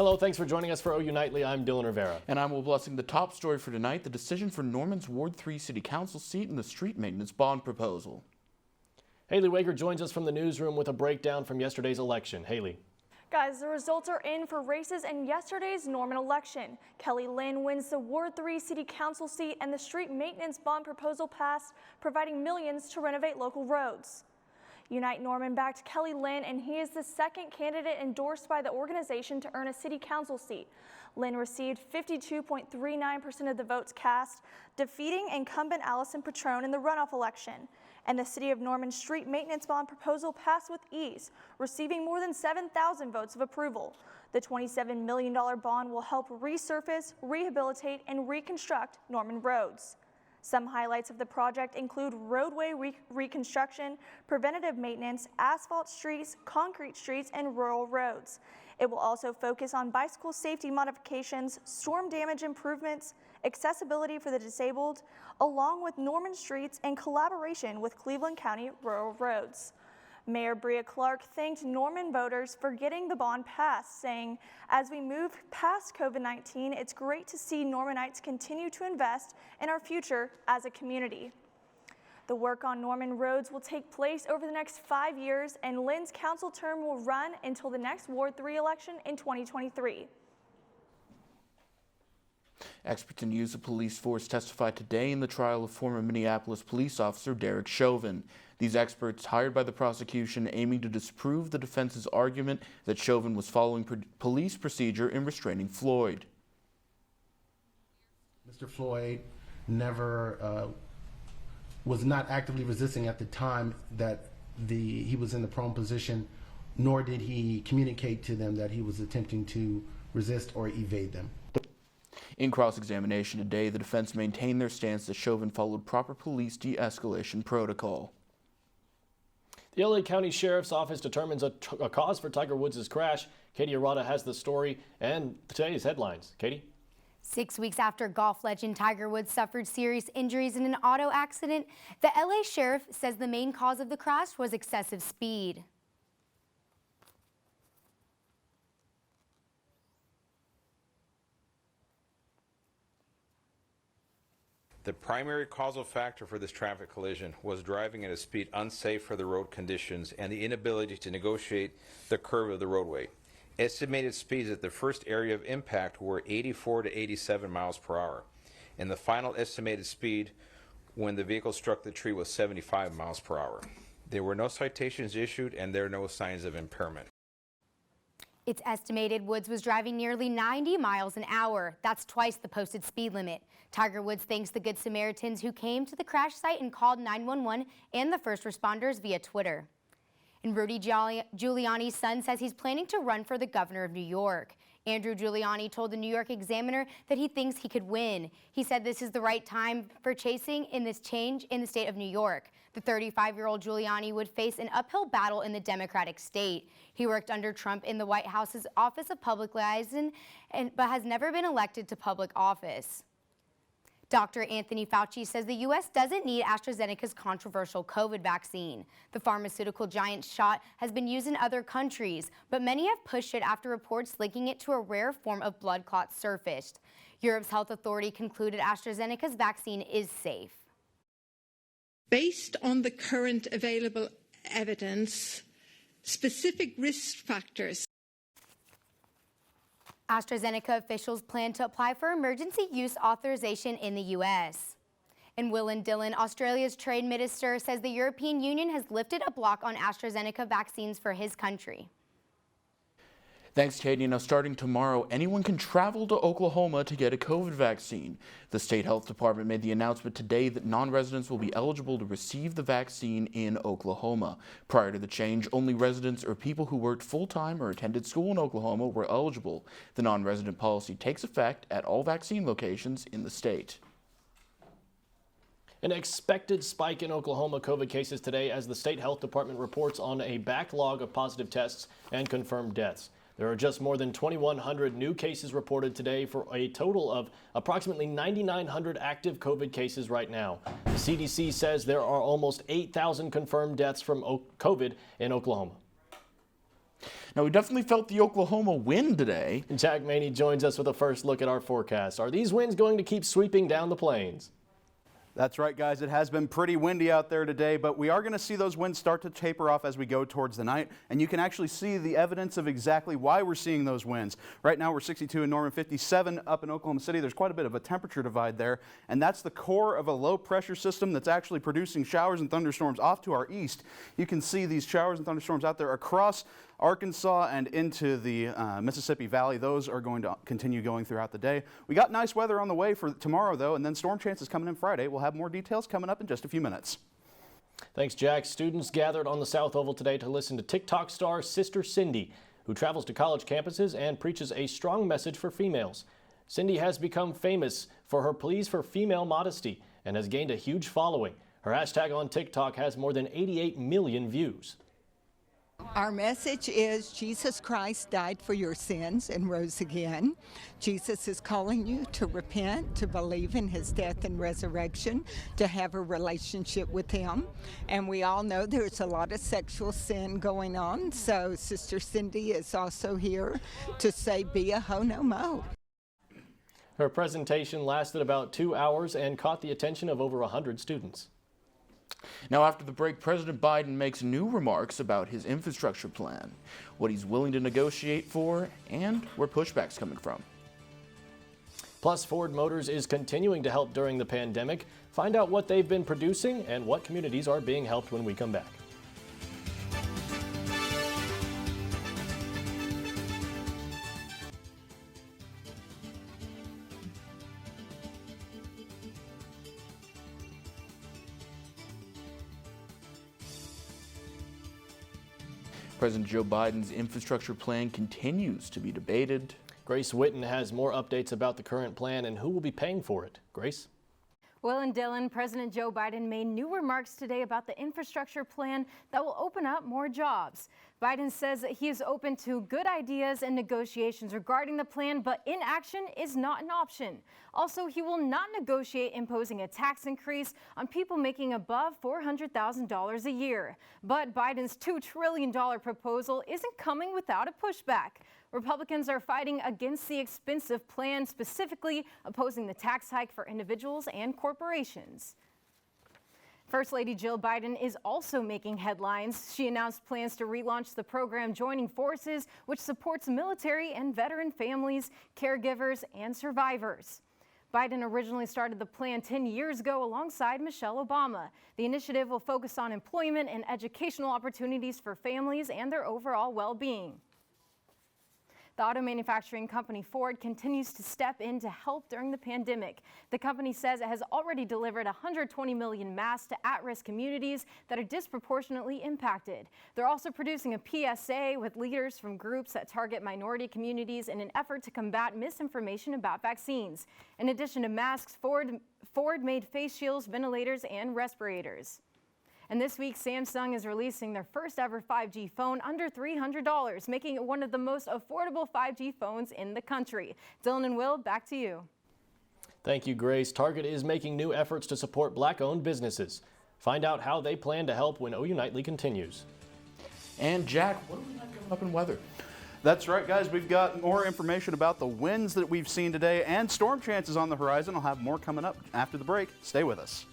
Hello, thanks for joining us for OU Nightly. I'm Dylan Rivera. And I'm Will Blessing. The top story for tonight, the decision for Norman's Ward 3 City Council seat and the street maintenance bond proposal. Haley Weger joins us from the newsroom with a breakdown from yesterday's election. Haley. Guys, the results are in for races in yesterday's Norman election. Kelly Lynn wins the Ward 3 City Council seat and the street maintenance bond proposal passed, providing millions to renovate local roads. Unite Norman backed Kelly Lynn, and he is the second candidate endorsed by the organization to earn a city council seat. Lynn received 52.39% of the votes cast, defeating incumbent Allison Patrone in the runoff election. And the City of Norman street maintenance bond proposal passed with ease, receiving more than 7,000 votes of approval. The $27 million bond will help resurface, rehabilitate, and reconstruct Norman roads. Some highlights of the project include roadway reconstruction, preventative maintenance, asphalt streets, concrete streets, and rural roads. It will also focus on bicycle safety modifications, storm damage improvements, accessibility for the disabled, along with Norman streets in collaboration with Cleveland County Rural Roads. Mayor Bria Clark thanked Norman voters for getting the bond passed, saying, "As we move past COVID-19, it's great to see Normanites continue to invest in our future as a community." The work on Norman roads will take place over the next 5 years, and Lynn's council term will run until the next Ward 3 election in 2023. Experts in use of police force testified today in the trial of former Minneapolis police officer Derek Chauvin. These experts, hired by the prosecution, aiming to disprove the defense's argument that Chauvin was following police procedure in restraining Floyd. Mr. Floyd never was not actively resisting at the time that he was in the prone position, nor did he communicate to them that he was attempting to resist or evade them. In cross-examination today, the defense maintained their stance that Chauvin followed proper police de-escalation protocol. The LA County Sheriff's Office determines a cause for Tiger Woods' crash. Katie Arata has the story and today's headlines. Katie? 6 weeks after golf legend Tiger Woods suffered serious injuries in an auto accident, the LA Sheriff says the main cause of the crash was excessive speed. The primary causal factor for this traffic collision was driving at a speed unsafe for the road conditions and the inability to negotiate the curve of the roadway. Estimated speeds at the first area of impact were 84 to 87 miles per hour, and the final estimated speed when the vehicle struck the tree was 75 miles per hour. There were no citations issued, and there are no signs of impairment. It's estimated Woods was driving nearly 90 miles an hour. That's twice the posted speed limit. Tiger Woods thanks the Good Samaritans who came to the crash site and called 911 and the first responders via Twitter. And Rudy Giuliani's son says he's planning to run for the governor of New York. Andrew Giuliani told the New York Examiner that he thinks he could win. He said this is the right time for chasing in this change in the state of New York. The 35-year-old Giuliani would face an uphill battle in the Democratic state. He worked under Trump in the White House's Office of Public Liaison, but has never been elected to public office. Dr. Anthony Fauci says the U.S. doesn't need AstraZeneca's controversial COVID vaccine. The pharmaceutical giant's shot has been used in other countries, but many have pushed it after reports linking it to a rare form of blood clot surfaced. Europe's health authority concluded AstraZeneca's vaccine is safe. Based on the current available evidence, specific risk factors. AstraZeneca officials plan to apply for emergency use authorization in the U.S. And Whitten Dillon, Australia's trade minister, says the European Union has lifted a block on AstraZeneca vaccines for his country. Thanks, Katie. Now, starting tomorrow, anyone can travel to Oklahoma to get a COVID vaccine. The state health department made the announcement today that non-residents will be eligible to receive the vaccine in Oklahoma. Prior to the change, only residents or people who worked full-time or attended school in Oklahoma were eligible. The non-resident policy takes effect at all vaccine locations in the state. An expected spike in Oklahoma COVID cases today as the state health department reports on a backlog of positive tests and confirmed deaths. There are just more than 2,100 new cases reported today for a total of approximately 9,900 active COVID cases right now. The CDC says there are almost 8,000 confirmed deaths from COVID in Oklahoma. Now, we definitely felt the Oklahoma wind today. Jack Maney joins us with a first look at our forecast. Are these winds going to keep sweeping down the plains? That's right, guys. It has been pretty windy out there today, but we are going to see those winds start to taper off as we go towards the night, and you can actually see the evidence of exactly why we're seeing those winds. Right now, we're 62 in Norman, 57 up in Oklahoma City. There's quite a bit of a temperature divide there, and that's the core of a low-pressure system that's actually producing showers and thunderstorms off to our east. You can see these showers and thunderstorms out there across Arkansas and into the Mississippi Valley. Those are going to continue going throughout the day. We got nice weather on the way for tomorrow, though, and then storm chances coming in Friday. We'll have more details coming up in just a few minutes. Thanks, Jack. Students gathered on the South Oval today to listen to TikTok star Sister Cindy, who travels to college campuses and preaches a strong message for females. Cindy has become famous for her pleas for female modesty and has gained a huge following. Her hashtag on TikTok has more than 88 million views. Our message is Jesus Christ died for your sins and rose again. Jesus is calling you to repent, to believe in his death and resurrection, to have a relationship with him. And we all know there's a lot of sexual sin going on, so Sister Cindy is also here to say, be a ho no mo. Her presentation lasted about 2 hours and caught the attention of over 100 students. Now, after the break, President Biden makes new remarks about his infrastructure plan, what he's willing to negotiate for, and where pushback's coming from. Plus, Ford Motors is continuing to help during the pandemic. Find out what they've been producing and what communities are being helped when we come back. President Joe Biden's infrastructure plan continues to be debated. Grace Whitten has more updates about the current plan and who will be paying for it. Grace? Well, and Dylan, President Joe Biden made new remarks today about the infrastructure plan that will open up more jobs. Biden says that he is open to good ideas and negotiations regarding the plan, but inaction is not an option. Also, he will not negotiate imposing a tax increase on people making above $400,000 a year. But Biden's $2 trillion proposal isn't coming without a pushback. Republicans are fighting against the expensive plan, specifically opposing the tax hike for individuals and corporations. First Lady Jill Biden is also making headlines. She announced plans to relaunch the program Joining Forces, which supports military and veteran families, caregivers, and survivors. Biden originally started the plan 10 years ago alongside Michelle Obama. The initiative will focus on employment and educational opportunities for families and their overall well-being. The auto manufacturing company Ford continues to step in to help during the pandemic. The company says it has already delivered 120 million masks to at-risk communities that are disproportionately impacted. They're also producing a PSA with leaders from groups that target minority communities in an effort to combat misinformation about vaccines. In addition to masks, Ford made face shields, ventilators, and respirators. And this week, Samsung is releasing their first ever 5G phone under $300, making it one of the most affordable 5G phones in the country. Dylan and Will, back to you. Thank you, Grace. Target is making new efforts to support Black-owned businesses. Find out how they plan to help when OU Nightly continues. And Jack, what do we have coming up in weather? That's right, guys. We've got more information about the winds that we've seen today and storm chances on the horizon. I'll have more coming up after the break. Stay with us.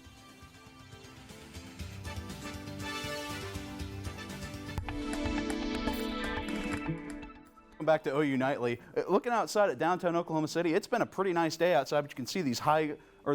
Back to OU Nightly. Looking outside at downtown Oklahoma City, it's been a pretty nice day outside, but you can see these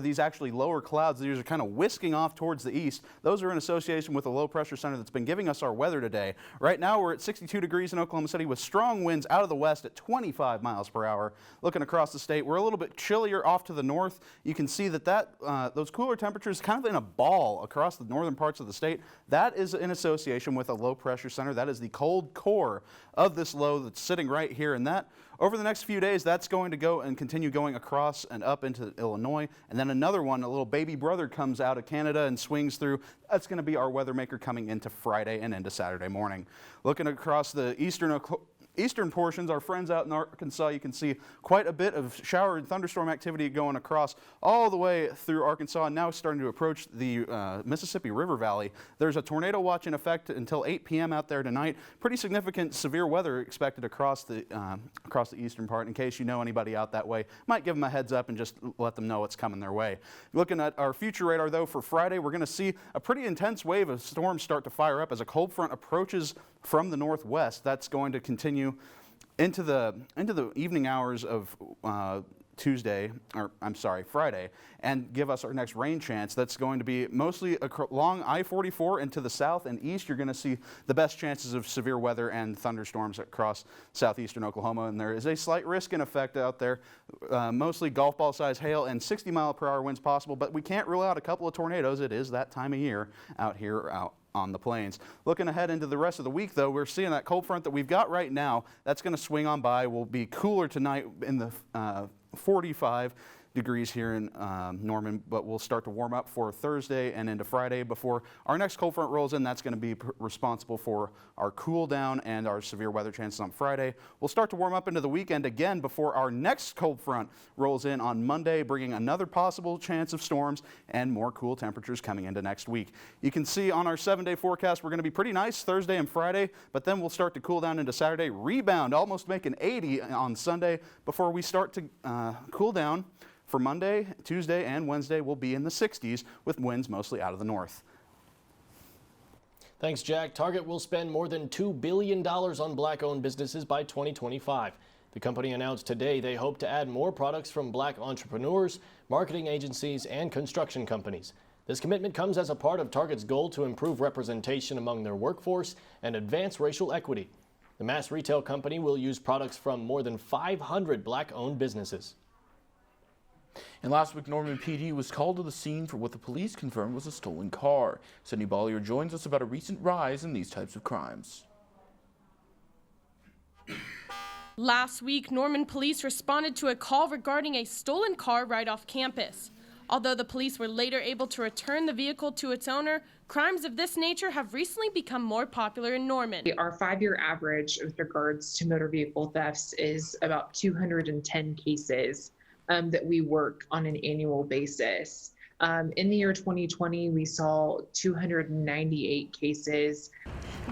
these actually lower clouds. These are kind of whisking off towards the east. Those are in association with a low pressure center that's been giving us our weather today. Right now we're at 62 degrees in Oklahoma City with strong winds out of the west at 25 miles per hour. Looking across the state, we're a little bit chillier off to the north. You can see that those cooler temperatures kind of in a ball across the northern parts of the state. That is in association with a low pressure center. That is the cold core of this low that's sitting right here, and that over the next few days, that's going to go and continue going across and up into Illinois. And then another one, a little baby brother, comes out of Canada and swings through. That's going to be our weather maker coming into Friday and into Saturday morning. Looking across the eastern eastern portions, our friends out in Arkansas, you can see quite a bit of shower and thunderstorm activity going across all the way through Arkansas, and now it's starting to approach the Mississippi River Valley. There's a tornado watch in effect until 8 p.m. out there tonight. Pretty significant severe weather expected across the eastern part. In case you know anybody out that way, might give them a heads up and just let them know what's coming their way. Looking at our future radar, though, for Friday, we're going to see a pretty intense wave of storms start to fire up as a cold front approaches from the northwest. That's going to continue into the evening hours of Friday, and give us our next rain chance. That's going to be mostly along I-44 and to the south and east. You're going to see the best chances of severe weather and thunderstorms across southeastern Oklahoma, and there is a slight risk in effect out there. Mostly golf ball size hail and 60-mile-per-hour winds possible, but we can't rule out a couple of tornadoes. It is that time of year out here on the plains. Looking ahead into the rest of the week, though, we're seeing that cold front that we've got right now. That's going to swing on by. We'll be cooler tonight in the 45 degrees here in Norman, but we'll start to warm up for Thursday and into Friday before our next cold front rolls in. That's going to be responsible for our cool down and our severe weather chances on Friday. We'll start to warm up into the weekend again before our next cold front rolls in on Monday, bringing another possible chance of storms and more cool temperatures coming into next week. You can see on our 7-day forecast, we're going to be pretty nice Thursday and Friday, but then we'll start to cool down into Saturday, rebound, almost make an 80 on Sunday before we start to cool down. For Monday, Tuesday, and Wednesday, we'll be in the 60s with winds mostly out of the north. Thanks, Jack. Target will spend more than $2 billion on black-owned businesses by 2025. The company announced today they hope to add more products from black entrepreneurs, marketing agencies, and construction companies. This commitment comes as a part of Target's goal to improve representation among their workforce and advance racial equity. The mass retail company will use products from more than 500 black-owned businesses. And last week, Norman PD was called to the scene for what the police confirmed was a stolen car. Sydney Baulier joins us about a recent rise in these types of crimes. Last week, Norman police responded to a call regarding a stolen car right off campus. Although the police were later able to return the vehicle to its owner, crimes of this nature have recently become more popular in Norman. Our 5-year average with regards to motor vehicle thefts is about 210 cases. That we work on an annual basis. In the year 2020, we saw 298 cases.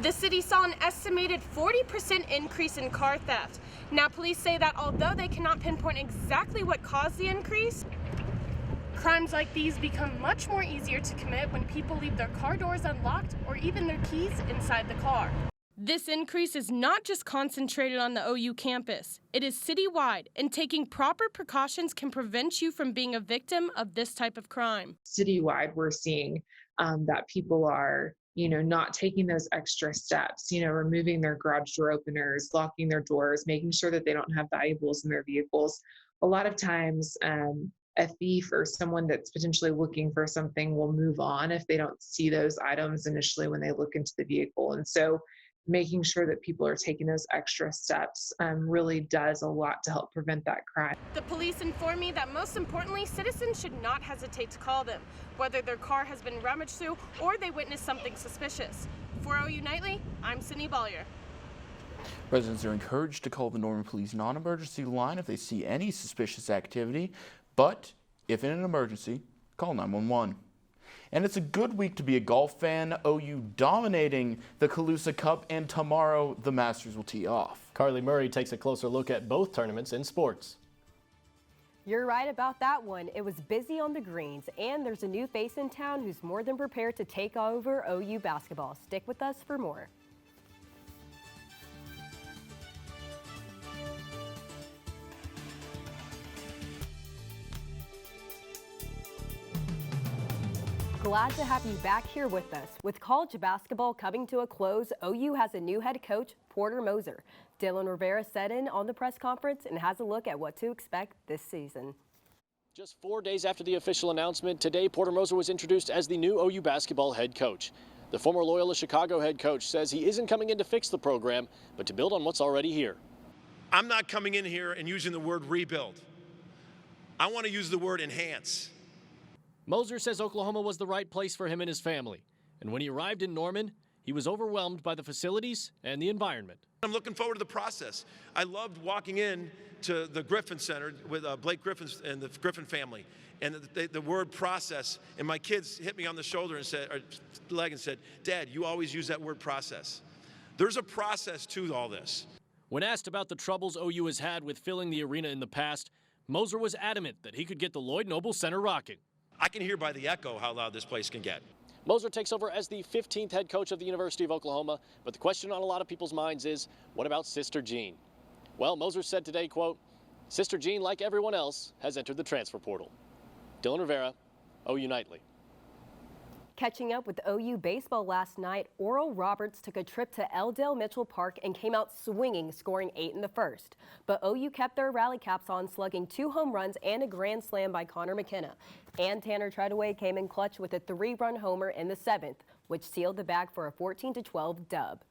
The city saw an estimated 40% increase in car theft. Now, police say that although they cannot pinpoint exactly what caused the increase, crimes like these become much more easier to commit when people leave their car doors unlocked or even their keys inside the car. This increase is not just concentrated on the OU campus. It is citywide, and taking proper precautions can prevent you from being a victim of this type of crime. Citywide, we're seeing that people are, not taking those extra steps, removing their garage door openers, locking their doors, making sure that they don't have valuables in their vehicles. A lot of times, a thief or someone that's potentially looking for something will move on if they don't see those items initially when they look into the vehicle. And so making sure that people are taking those extra steps really does a lot to help prevent that crime. The police inform me that most importantly, citizens should not hesitate to call them, whether their car has been rummaged through or they witness something suspicious. For OU Nightly, I'm Sydney Baulier. Residents are encouraged to call the Norman Police non-emergency line if they see any suspicious activity, but if in an emergency, call 911. And it's a good week to be a golf fan. OU dominating the Calusa Cup, and tomorrow the Masters will tee off. Carly Murray takes a closer look at both tournaments in sports. You're right about that one. It was busy on the greens, and there's a new face in town who's more than prepared to take over OU basketball. Stick with us for more. Glad to have you back here with us. With college basketball coming to a close, OU has a new head coach, Porter Moser. Dylan Rivera sat in on the press conference and has a look at what to expect this season. Just 4 days after the official announcement, today Porter Moser was introduced as the new OU basketball head coach. The former Loyola Chicago head coach says he isn't coming in to fix the program, but to build on what's already here. I'm not coming in here and using the word rebuild. I want to use the word enhance. Moser says Oklahoma was the right place for him and his family. And when he arrived in Norman, he was overwhelmed by the facilities and the environment. I'm looking forward to the process. I loved walking in to the Griffin Center with Blake Griffin and the Griffin family, and the word process, and my kids hit me on the shoulder and said, or leg and said, "Dad, you always use that word process." There's a process to all this. When asked about the troubles OU has had with filling the arena in the past, Moser was adamant that he could get the Lloyd Noble Center rocking. I can hear by the echo how loud this place can get. Moser takes over as the 15th head coach of the University of Oklahoma, but the question on a lot of people's minds is, what about Sister Jean? Well, Moser said today, quote, "Sister Jean, like everyone else, has entered the transfer portal." Dylan Rivera, OU Nightly. Catching up with OU baseball last night, Oral Roberts took a trip to L. Mitchell Park and came out swinging, scoring 8 in the first. But OU kept their rally caps on, slugging 2 home runs and a grand slam by Connor McKenna. And Tanner Treadaway came in clutch with a 3-run homer in the 7th, which sealed the bag for a 14-12 dub.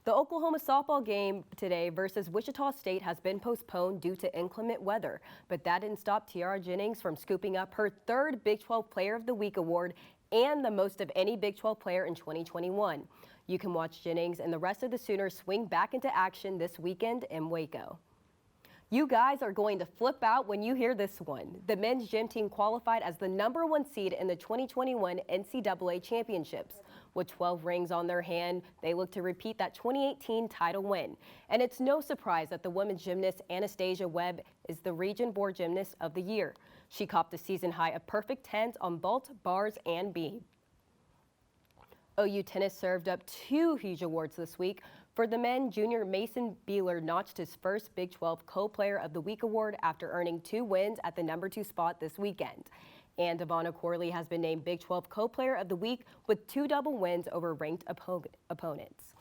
The Oklahoma softball game today versus Wichita State has been postponed due to inclement weather, but that didn't stop Tiara Jennings from scooping up her 3rd Big 12 Player of the Week award and the most of any Big 12 player in 2021. You can watch Jennings and the rest of the Sooners swing back into action this weekend in Waco. You guys are going to flip out when you hear this one. The men's gym team qualified as the #1 seed in the 2021 NCAA championships. With 12 rings on their hand, they look to repeat that 2018 title win. And it's no surprise that the women's gymnast Anastasia Webb is the Region Board Gymnast of the Year. She copped a season high of perfect 10s on vault, bars, and beam. OU tennis served up 2 huge awards this week. For the men, junior Mason Beeler notched his first Big 12 Co-Player of the Week award after earning 2 wins at the #2 spot this weekend. And Devonna Corley has been named Big 12 Co-Player of the Week with 2 double wins over ranked opponents.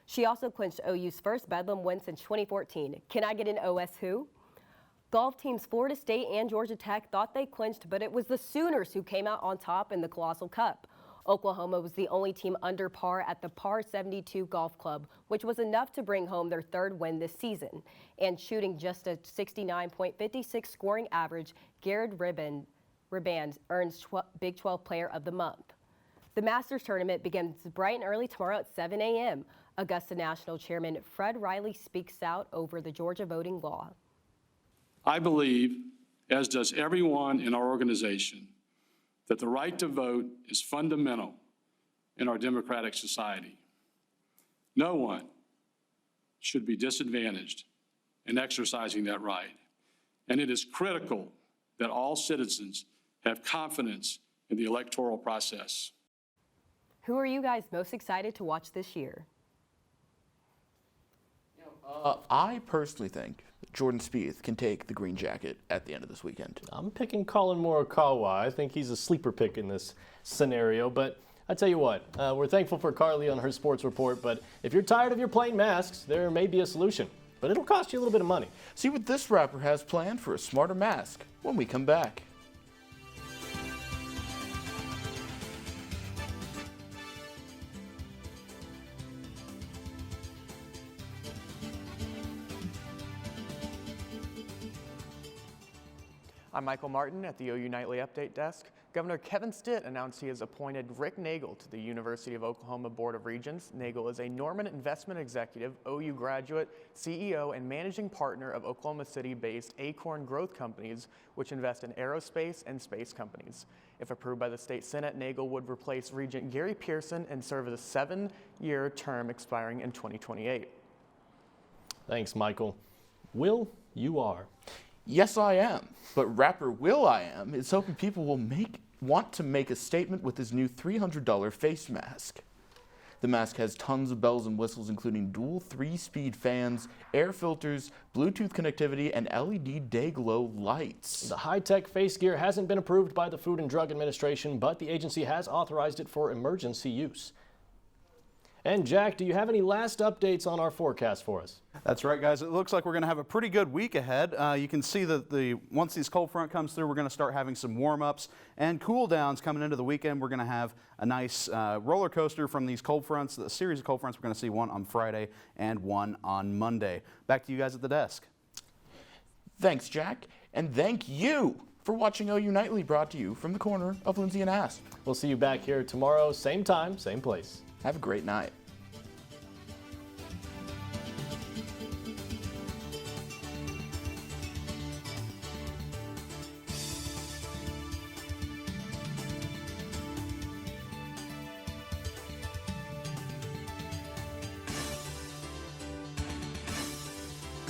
She also clinched OU's first Bedlam win since 2014. Can I get an OS who? Golf teams Florida State and Georgia Tech thought they clinched, but it was the Sooners who came out on top in the Colossal Cup. Oklahoma was the only team under par at the Par 72 Golf Club, which was enough to bring home their 3rd win this season. And shooting just a 69.56 scoring average, Garrett Riband earns Big 12 Player of the Month. The Masters tournament begins bright and early tomorrow at 7 a.m. Augusta National Chairman Fred Riley speaks out over the Georgia voting law. I believe, as does everyone in our organization, that the right to vote is fundamental in our democratic society. No one should be disadvantaged in exercising that right, and it is critical that all citizens have confidence in the electoral process. Who are you guys most excited to watch this year? I personally think that Jordan Spieth can take the green jacket at the end of this weekend. I'm picking Colin Morikawa. I think he's a sleeper pick in this scenario, but I tell you what, we're thankful for Carly on her sports report, but if you're tired of your plain masks, there may be a solution, but it'll cost you a little bit of money. See what this rapper has planned for a smarter mask when we come back. I'm Michael Martin at the OU Nightly Update Desk. Governor Kevin Stitt announced he has appointed Rick Nagel to the University of Oklahoma Board of Regents. Nagel is a Norman investment executive, OU graduate, CEO, and managing partner of Oklahoma City-based Acorn Growth Companies, which invest in aerospace and space companies. If approved by the state Senate, Nagel would replace Regent Gary Pearson and serve as a 7-year term expiring in 2028. Thanks, Michael. Will, you are. Yes, I am. But rapper will.i.am is hoping people will want to make a statement with his new $300 face mask. The mask has tons of bells and whistles, including dual 3-speed fans, air filters, Bluetooth connectivity, and LED day glow lights. The high-tech face gear hasn't been approved by the Food and Drug Administration, but the agency has authorized it for emergency use. And Jack, do you have any last updates on our forecast for us? That's right, guys. It looks like we're going to have a pretty good week ahead. You can see that once this cold front comes through, we're going to start having some warm-ups and cool downs coming into the weekend. We're going to have a nice roller coaster from these cold fronts, the series of cold fronts. We're going to see one on Friday and one on Monday. Back to you guys at the desk. Thanks, Jack. And thank you for watching OU Nightly, brought to you from the corner of Lindsay and Asp. We'll see you back here tomorrow, same time, same place. Have a great night.